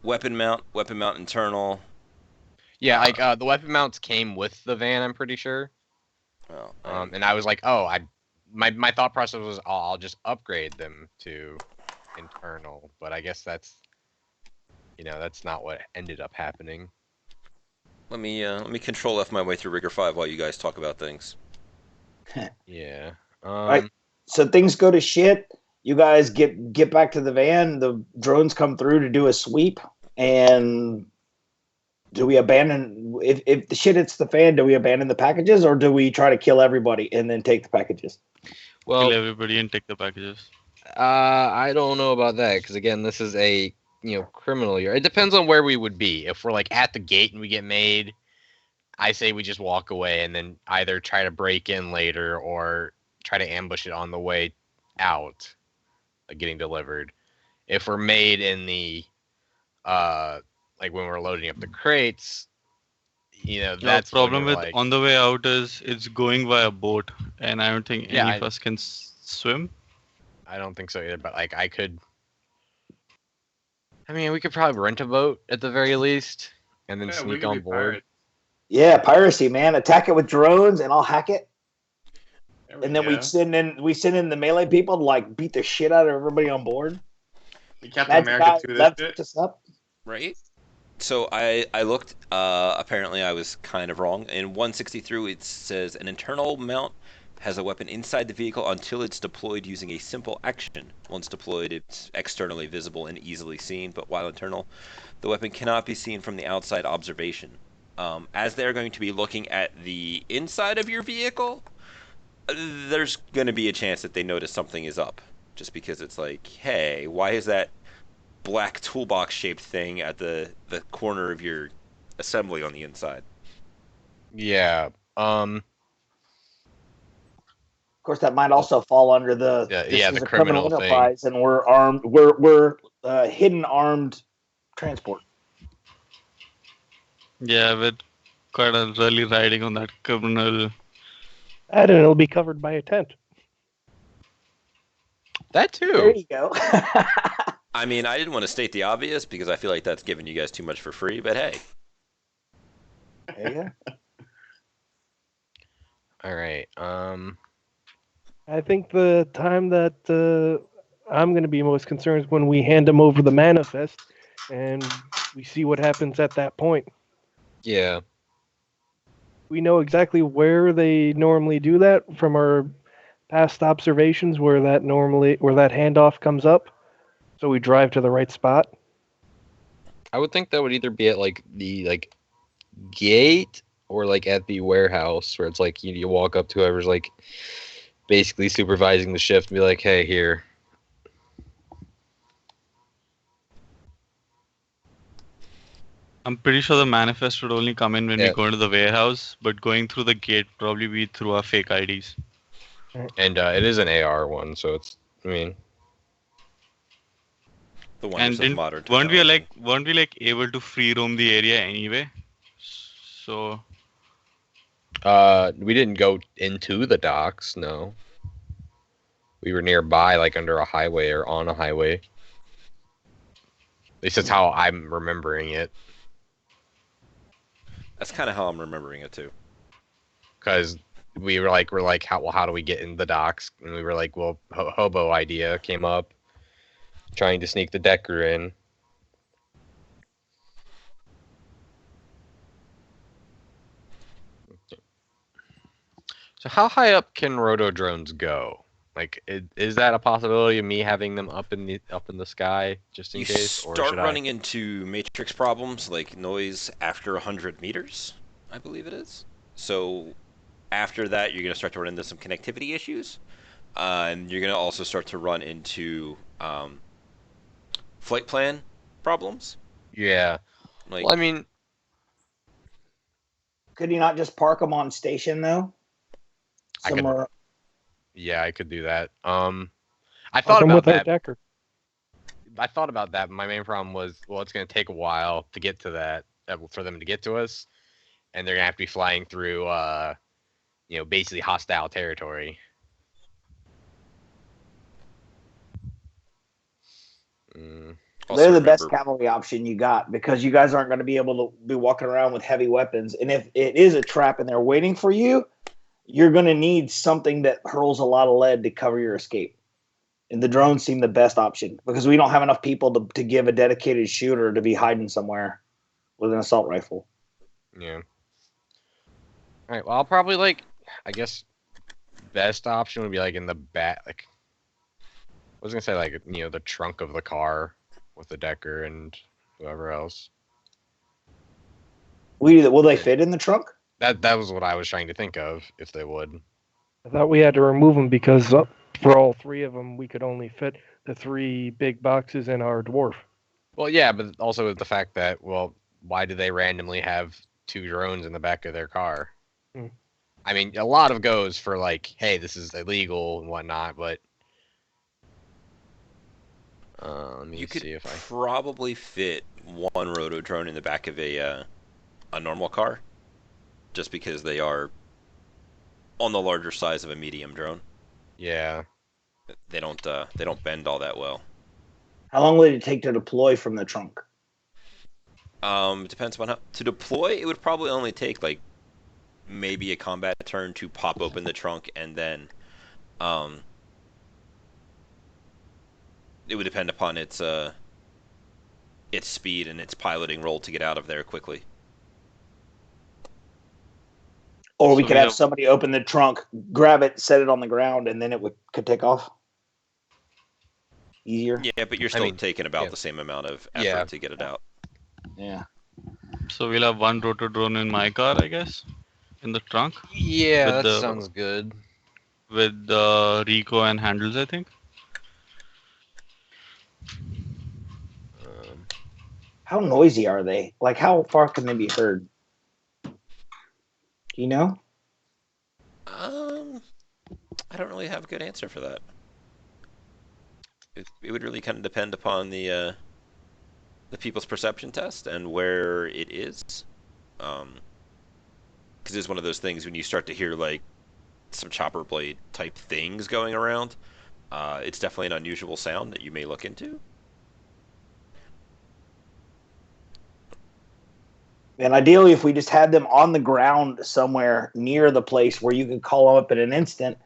weapon mount internal. Yeah, the weapon mounts came with the van, I'm pretty sure. Well, And I was like, oh, my thought process was, oh, I'll just upgrade them to internal, but I guess that's not what ended up happening. let me control F my way through Rigor 5 while you guys talk about things. Yeah. Right. So things go to shit. You guys get back to the van. The drones come through to do a sweep. And do we abandon? If the shit hits the fan, do we abandon the packages, or do we try to kill everybody and then take the packages? Kill Well, everybody and take the packages. I don't know about that because again, this is a criminal year. It depends on where we would be. If we're like at the gate and we get made, I say we just walk away and then either try to break in later or try to ambush it on the way out, like getting delivered. If we're made in the like when we're loading up the crates, The that's when problem we're with like, on the way out is it's going via boat, and I don't think Yeah, any of us can swim. I don't think so either. But like I mean, we could probably rent a boat at the very least and then Yeah, we sneak could on be board. pirates. Yeah, piracy, man. Attack it with drones, and I'll hack it. There we And then go. we send in the melee people to like beat the shit out of everybody on board. We Captain Magic America guy to this left shit. us up. Right? So I looked. Apparently, I was kind of wrong. In 163, it says an internal mount has a weapon inside the vehicle until it's deployed using a simple action. Once deployed, it's externally visible and easily seen, but while internal, the weapon cannot be seen from the outside observation. As they're going to be looking at the inside of your vehicle, there's going to be a chance that they notice something is up. Just because it's like, hey, why is that black toolbox shaped thing at the corner of your assembly on the inside? Yeah. Of course, that might also fall under the this is the a criminal criminal thing. enterprise, and we're armed. We're hidden armed transport. Yeah, with quite a really riding on that criminal. And it'll be covered by a tent. That There too. you go. I mean, I didn't want to state the obvious because I feel like that's giving you guys too much for free, but hey. There you go. All right. I think the time that I'm going to be most concerned is when we hand them over the manifest and we see what happens at that point. Yeah. We know exactly where they normally do that from our past observations where that handoff comes up. So we drive to the right spot. I would think that would either be at like the gate or like at the warehouse where it's like you walk up to whoever's like basically supervising the shift and be like, hey, here. I'm pretty sure the manifest would only come in when Yeah. we go into the warehouse, but going through the gate probably be through our fake IDs. And it is an AR one, so it's, I mean, The And wonders of modern weren't we technology. like able to free roam the area anyway? So we didn't go into the docks, no. We were nearby, like under a highway or on a highway. At least that's how I'm remembering it. That's kind of how I'm remembering it too. Because we were like, how do we get in the docks? And we were like, well, hobo idea came up, trying to sneak the Decker in. So how high up can roto drones go? Like, is that a possibility of me having them up in the sky just in You case, or start should running into matrix problems like noise after 100 meters, I believe it is. So after that, you're going to start to run into some connectivity issues. And you're going to also start to run into flight plan problems. Yeah. Like, Well, I mean, Could you not just park them on station though? I could- Somewhere. yeah, I could do that. I Park thought 'em about with our that. Decker. I thought about that. But my main problem was, well, it's going to take a while to get to that. for them to get to us, and they're gonna have to be flying through, basically hostile territory. Also They're the best remember, cavalry option you got because you guys aren't going to be able to be walking around with heavy weapons. And if it is a trap and they're waiting for you, you're going to need something that hurls a lot of lead to cover your escape. And the drones seem the best option because we don't have enough people to give a dedicated shooter to be hiding somewhere with an assault rifle. Yeah. All right. Well, I'll probably I guess, best option would be in the back. I was gonna say the trunk of the car with the Decker and whoever else. Will they fit in the trunk? That was what I was trying to think of, if they would. I thought we had to remove them because for all three of them, we could only fit the 3 big boxes in our dwarf. Well, yeah, but also the fact that, well, why do they randomly have 2 drones in the back of their car? I mean, a lot of goes for hey, this is illegal and whatnot, but let me you could see if I probably fit one roto drone in the back of a normal car, just because they are on the larger size of a medium drone. Yeah. They don't bend all that well. How long would it take to deploy from the trunk? Depends on to deploy. It would probably only take maybe a combat turn to pop open the trunk, and then it would depend upon its speed and its piloting roll to get out of there quickly. Or we could have somebody open the trunk, grab it, set it on the ground, and then could take off. Easier. Yeah, but you're still taking about the same amount of effort to get it out. Yeah. So we'll have one rotor drone in my car, I guess, in the trunk. Yeah, that sounds good. With the Rico and handles, I think. How noisy are they? How far can they be heard? Do you know? I don't really have a good answer for that. It would really kind of depend upon the people's perception test and where it is. Because it's one of those things when you start to hear some chopper blade type things going around, it's definitely an unusual sound that you may look into. And ideally, if we just had them on the ground somewhere near the place where you could call them up in an instant,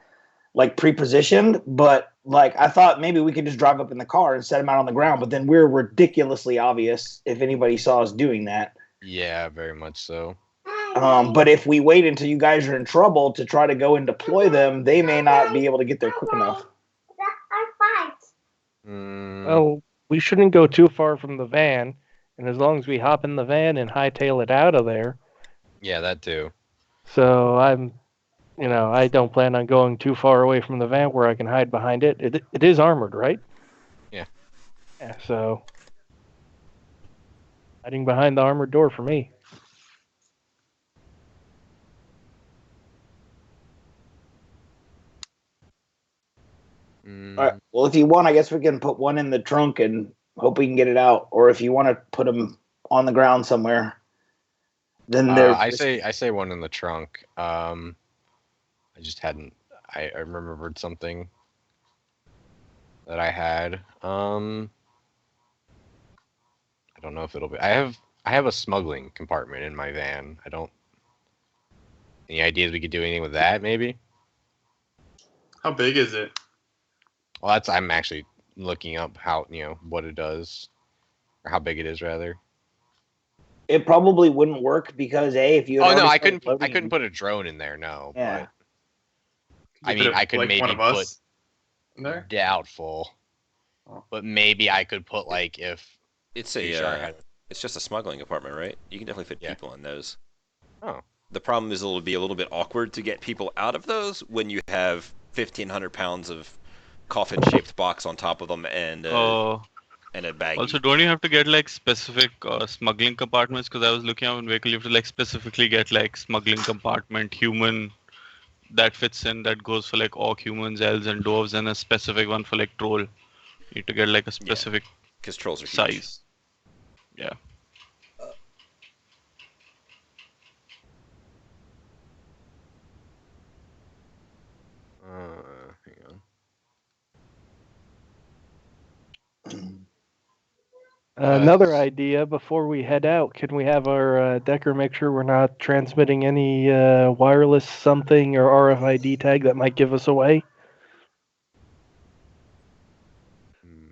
pre-positioned, but I thought maybe we could just drive up in the car and set them out on the ground, but then we're ridiculously obvious if anybody saw us doing that. Yeah, very much so. But if we wait until you guys are in trouble to try to go and deploy them, they may not be able to get there quick enough. Well, we shouldn't go too far from the van, and as long as we hop in the van and hightail it out of there. Yeah, that too. So I don't plan on going too far away from the van where I can hide behind it. It is armored, right? Yeah. Yeah, so hiding behind the armored door for me. All right. Well, if you want, I guess we can put one in the trunk and hope we can get it out. Or if you want to put them on the ground somewhere, then I say one in the trunk. I just hadn't. I remembered something that I had. I don't know if it'll be. I have a smuggling compartment in my van. I don't. Any ideas we could do anything with that? Maybe. How big is it? Well, I'm actually looking up how what it does, or how big it is rather. It probably wouldn't work because if you. Oh no, I couldn't put a drone in there. No. Yeah. But, I could maybe one of put. Us in there? Doubtful. But maybe I could put if. It's it's just a smuggling compartment, right? You can definitely fit people in those. Oh. The problem is it'll be a little bit awkward to get people out of those when you have 1,500 pounds of coffin-shaped box on top of them and a bag. Also, don't you have to get specific smuggling compartments? Because I was looking at one vehicle, you have to specifically get smuggling compartment human that fits in, that goes for orc, humans, elves, and dwarves, and a specific one for troll. You need to get a specific because trolls are size. huge. Yeah. Hang on. Another idea before we head out, can we have our Decker make sure we're not transmitting any wireless something or RFID tag that might give us away?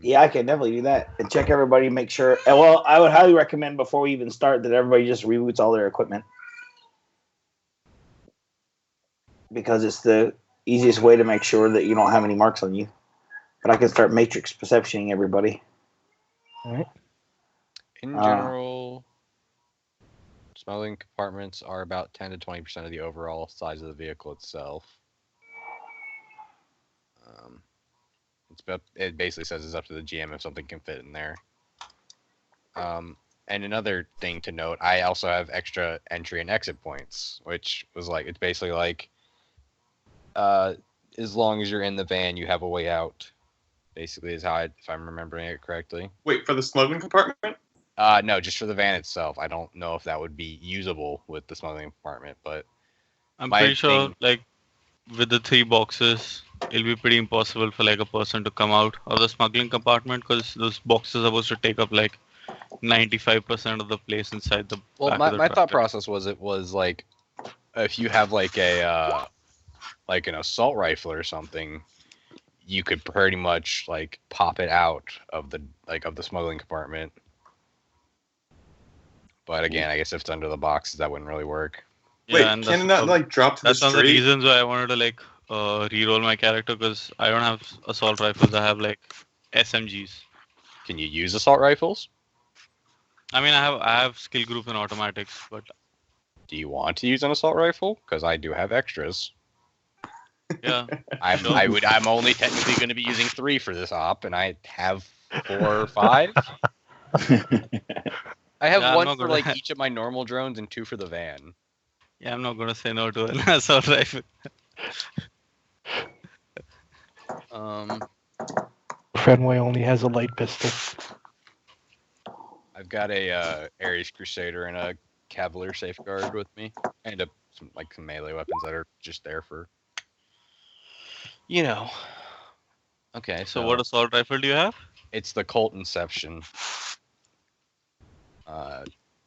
Yeah, I can definitely do that and check everybody, make sure. Well, I would highly recommend before we even start that everybody just reboots all their equipment, because it's the easiest way to make sure that you don't have any marks on you. But I can start matrix perceptioning everybody. All right. In general, smuggling compartments are about 10 to 20% of the overall size of the vehicle itself. It basically says it's up to the GM if something can fit in there. And another thing to note, I also have extra entry and exit points, which was like, it's basically like, as long as you're in the van, you have a way out. Basically, is how if I'm remembering it correctly. Wait, for the smuggling compartment? No, just for the van itself. I don't know if that would be usable with the smuggling compartment, but I'm pretty sure, like, with the 3 boxes, it'll be pretty impossible for like a person to come out of the smuggling compartment because those boxes are supposed to take up like 95% of the place inside the. Well, back my, of the my truck. thought process was it was like, if you have like a like an assault rifle or something, you could pretty much like pop it out of the smuggling compartment. But again, I guess if it's under the boxes, that wouldn't really work. Yeah, Wait, and can it not like drop to the that's one of the street? reasons why I wanted to like re-roll my character because I don't have assault rifles. I have like SMGs. Can you use assault rifles? I mean, I have skill group in automatics, but Do you want to use an assault rifle? Because I do have extras. yeah, I'm only technically going to be using 3 for this op, and I have 4 or 5. I have Yeah, 1 for like each of my normal drones and 2 for the van. yeah, I'm not gonna say no to an assault rifle. Fenway only has a light pistol. I've got a Ares Crusader and a Cavalier Safeguard with me, and some melee weapons that are just there for, you know. Okay, So what assault rifle do you have? It's the Colt Inception.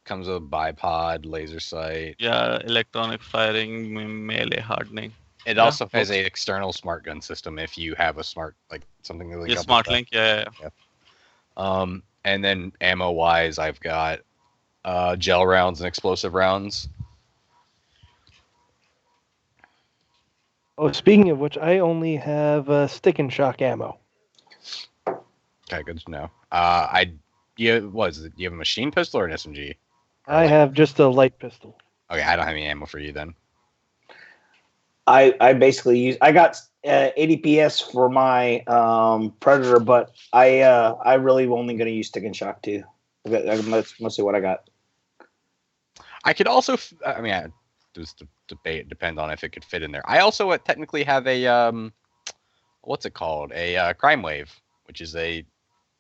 Comes with a bipod, laser sight. Yeah, electronic firing, melee hardening. It also has a external smart gun system if you have a smart, like something that. Yeah, smart link. Yeah. And then ammo wise, I've got gel rounds and explosive rounds. Oh, speaking of which, I only have stick and shock ammo. Okay, good to know. You have a machine pistol or an SMG? I have just a light pistol. Okay, I don't have any ammo for you then. I basically I got 80 PS for my Predator, but I really only going to use stick and shock too. That's mostly what I got. I could also, there's the debate, depend on if it could fit in there. I also technically have a what's it called? A crime wave, which is a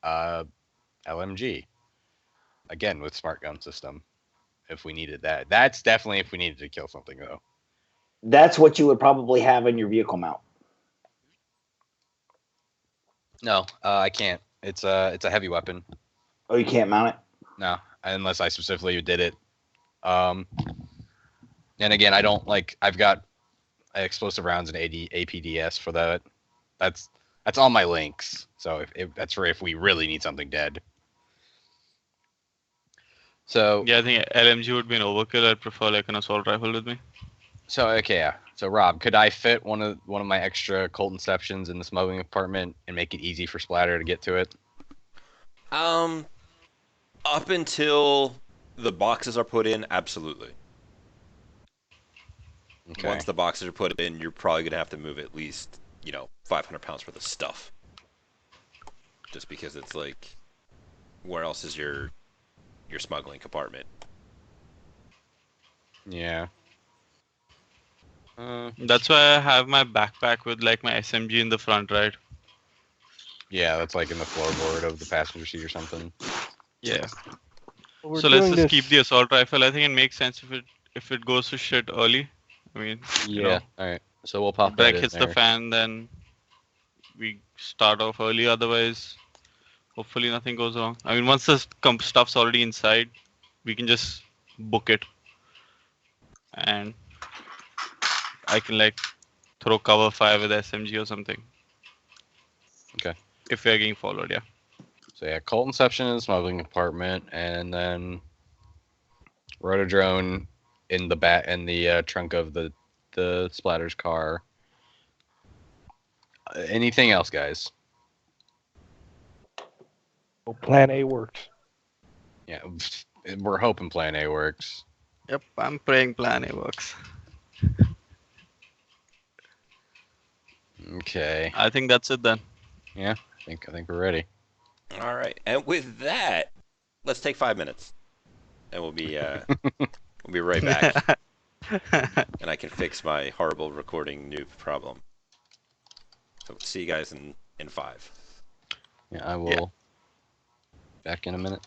LMG. Again, with smart gun system. If we needed that, that's definitely if we needed to kill something though. That's what you would probably have in your vehicle mount. No, I can't. It's a heavy weapon. Oh, you can't mount it? No, unless I specifically did it. And again, I don't like. I've got explosive rounds and APDS for that. That's on my links. So if that's for if we really need something dead. So yeah, I think LMG would be an overkill. I'd prefer like an assault rifle with me. So okay, yeah. So Rob, could I fit one of my extra Colt Inceptions in the smuggling compartment and make it easy for Splatter to get to it? Up until the boxes are put in, absolutely. Okay. Once the boxes are put in, you're probably gonna have to move at least 500 pounds worth of stuff. Just because it's like, where else is your smuggling compartment? Yeah. That's why I have my backpack with like my SMG in the front, right? Yeah, that's like in the floorboard of the passenger seat or something. Yeah. Well, So let's just keep the assault rifle. I think it makes sense if it goes to shit early. I mean, yeah. All right. So we'll pop that Drake in hits there. the fan, then we start off early. Otherwise, hopefully nothing goes wrong. I mean, once the stuff's already inside, we can just book it, and I can like throw cover fire with SMG or something. Okay. If we are getting followed, yeah. So yeah, cult inception in the smuggling compartment, and then rotodrone in the trunk of the splatter's car. Anything else, guys? Well, Plan A works. Yeah, we're hoping Plan A works. Yep, I'm praying Plan A works. Okay. I think that's it then. Yeah, I think we're ready. All right, and with that, let's take 5 minutes, and we'll be right back, and I can fix my horrible recording noob problem. So see you guys in 5. Yeah, I will. Back in a minute.